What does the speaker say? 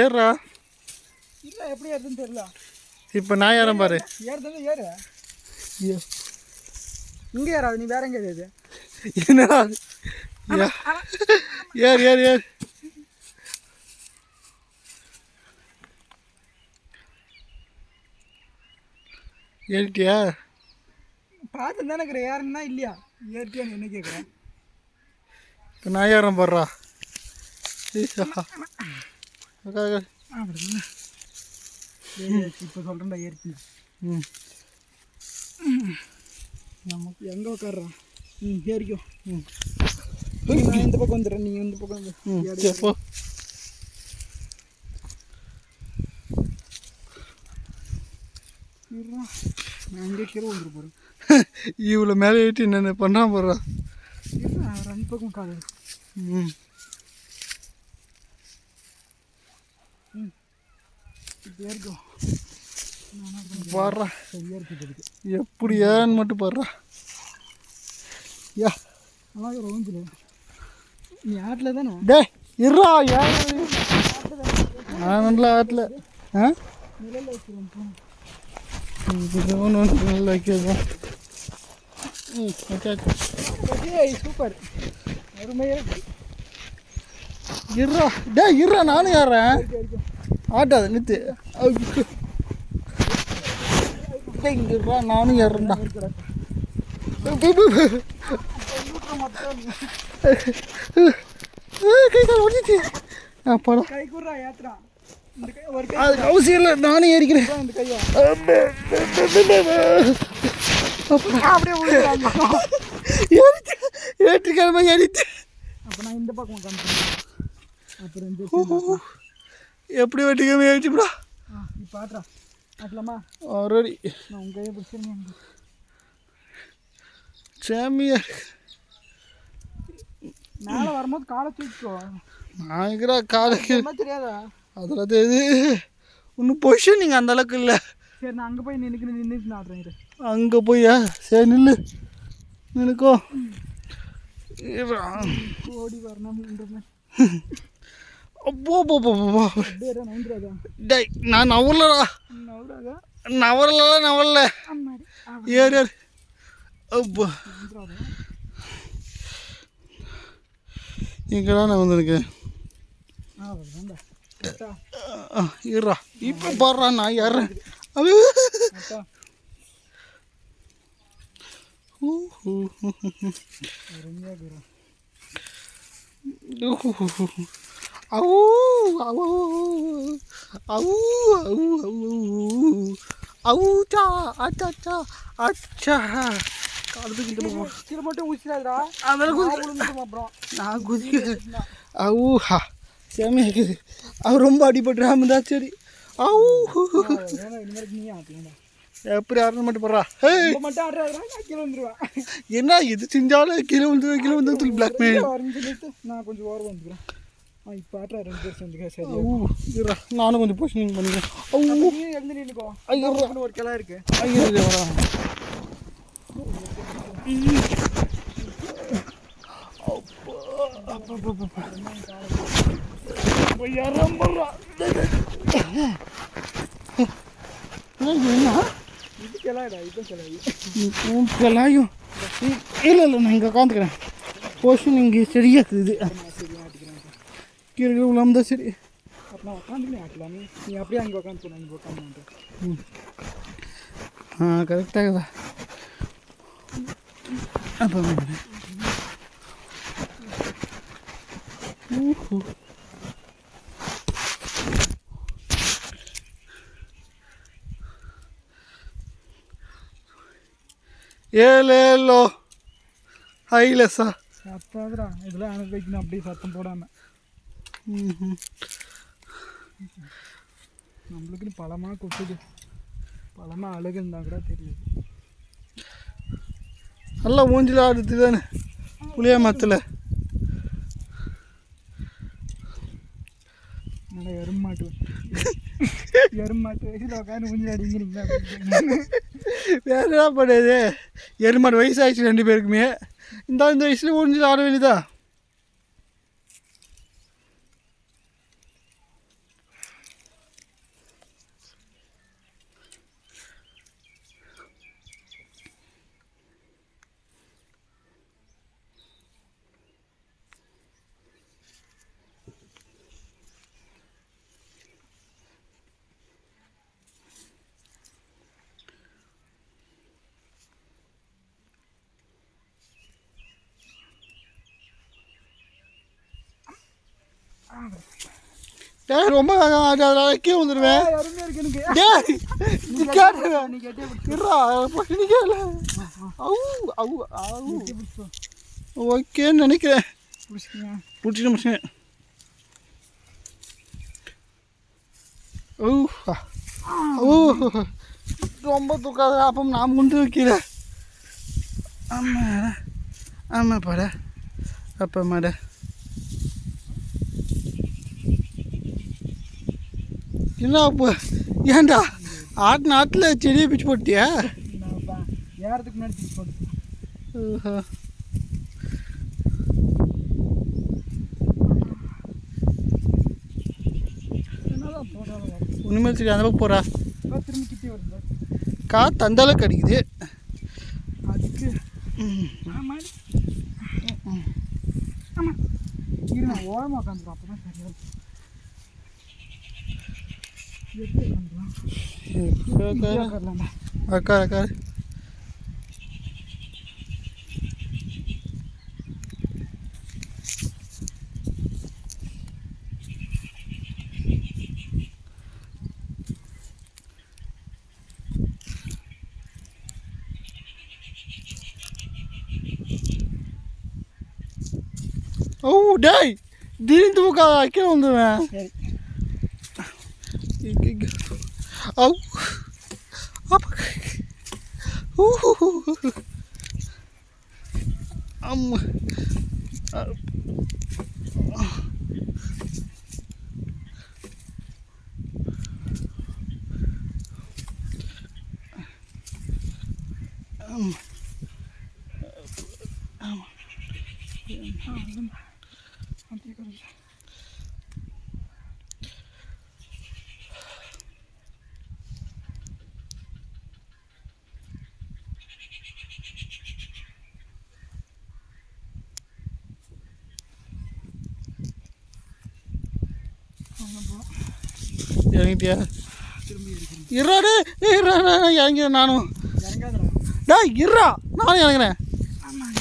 ஏறா இல்லை எப்படி ஏறுதுன்னு தெரியல. இப்போ நான் ஏறேன் பாரு. ஏறுறது ஏறு. இங்கே ஏறாது, நீ வேற எங்கே ஏறுது? என்னடா ஏறு ஏறு ஏறு. ஏறிட்டியா? பார்த்து தானே இருக்கிற ஏறனா இல்லையா? ஏறிட்டியான்னு என்ன கேட்குறேன்? இப்போ நான் ஏறேன் பாடுறா. இப்போ சொல்கிறேன்டா ஏறிச்சு. நமக்கு எங்கே உட்காடுறான்? ஏறிக்கோ. நான் இந்த பக்கம் வந்துடுறேன், நீங்கள் இந்த பக்கம் வந்து எப்போ நான் இங்கே கீழே வந்துட்டு போகிறேன். இவ்வளோ மேலே ஏற்றி என்னென்ன பண்ணா போடுறா. ரெண்டு பக்கம் காது. ஏறிக்கோ. பாடுறா எப்படி ஏன்னு மட்டும் பாடுறா. யா நல்லா ஊஞ்சல். நீ ஆட்டில் தானே? டே இருறா. ஏன் நான் நல்லா ஆட்டில். நிலையில் வச்சுருவேன். நல்லா வைக்கிறதா. சூப்பர், அருமையாக இருக்கு. இருறா. டே இருறா, நானும் ஏறேன். ஆட்டாது நித்து. இங்கேறா, நானும் ஏறேன்டா. கை கால் ஒடிச்சு. படம் கை கூடுறா ஏத்துறா. அதுக்கு அவசியம் இல்லை, நானும் ஏறிக்கிறேன். ஏற்றிக்கிழமை ஏறிச்சு. அப்போ நான் இந்த பக்கம் உட்காந்துருக்கேன். அப்புறம் எப்படி வெட்டிக்காம ஏறிச்சுப்படா. இப்போ ஆட்டுறா. ஆட்டலாமா? ஆல்ரெடி நான் உங்கள் கையை பிடிச்சிருந்தேன். சாமியா மேலே வரும்போது காலை தூக்கிக்கோ. நான் இருக்கிற காலைக்கு தெரியாதா? அதில் தெரியுது. இன்னும் பொசிஷன் நீங்கள் அந்த அளவுக்கு இல்லை. சரி, நான் அங்கே போய் நின்றுட்டு நான் ஆடுறேன். அங்கே போயா? சரி நில்லு, நினைக்கோ. ஓடி வரணும். அப்போ போ போ போ. டேய் நான் நவரலடா. நவரல. ஏறு ஏறு. அப்போ எங்கடா நான் வந்துருக்கேன். இருறா. இப்போ பாடுறா, நான் ஏறேன். மட்டும் ஊசிடாதா? அப்புறம் நான் குதிக்க அவுஹா சேமியா இருக்குது. அவர் ரொம்ப அடிபட்டுறாம இருந்தா சரி. எப்படி ஆடுறது மட்டும் போடுறா. மட்டும் ஆடுறா, கீழே வந்துடுவா. என்ன இது செஞ்சாலும் கீழே வந்து சொல்லி பிளாக் மெயில். நான் கொஞ்சம் ஓரம் வந்துக்கிறேன். இப்போ ஆடுறா 2 பேர் சேர்ந்துக்க. சரி, நானும் கொஞ்சம் பொசிஷனிங் பண்ணிக்கிறேன். எழுந்து நின்றுக்கோ. ஒரு கிளா இருக்கு. கிளாயும் இல்லை நான் இங்கே உட்காந்துக்கிறேன். பொசிஷன் இங்கே சரியா இருக்குது. கீழே விழாம தான் சரி. நான் உட்காந்துக்கினே ஆட்டலாமே. நீ அப்படியே அங்கே உட்காந்து போன. இங்கே உட்காந்து கரெக்டாகுதா? அப்போ ஏழோ ஹைலஸா சத்தாதுடா. இதெல்லாம் எனக்கு வைக்கணும் அப்படியே சத்தம் போடாமல். நம்மளுக்குன்னு பழமாக கொட்டுது. பழமாக அழகு இருந்தால் கூட தெரியுது. நல்லா மூஞ்சில் ஆடுது தானே புளியா மரத்தில். எருமாட்டு வயசில் உட்காந்து ஊஞ்சல் அடிங்கிறீங்களா? வேறு என்ன பண்ணுறது, எருமாடு வயசாகிடுச்சு 2 பேருக்குமே. இந்த வயசுல ஊஞ்சல் ஆட வேண்டியதா? ரொம்ப கீழே வந்துடுவேன். அருமையாக இருக்கு எனக்கு. நீ கேட்டு நீ கேட்டே ஓகேன்னு நினைக்கிறேன். பிடிச்சிக்கிங்க. பிடிச்சிட்டு ரொம்ப தூக்காத. அப்போ நான் முந்து வைக்கிறேன். ஆமாம் ஆமாம் பாட அப்போ மாட என்ன அப்போ ஏன்டா நாட்டில் செடியை பிச்சு போட்டியா? ஏறதுக்கு முன்னாடி பிச்சு போட்டு. ஒன்றுமே சரி, அந்த பக்கம் போகிறா. திரும்பி கிட்டே வருது. காற்று அந்த அளவுக்கு அடிக்குது அதுக்கு. ஆமாம் ஆமாம் இரு, நான் ஓரமாக உட்காந்துருவோம். அப்போ தான் சரியாக இருக்கும். அக்கா டேய் திடீர்னு தூக்காத, கீழே வந்துடுவேன். ஆமா இறங்கிட்டியா? இறாடே இறங்க நானும். டா இறா நானும் இறங்குறேன்.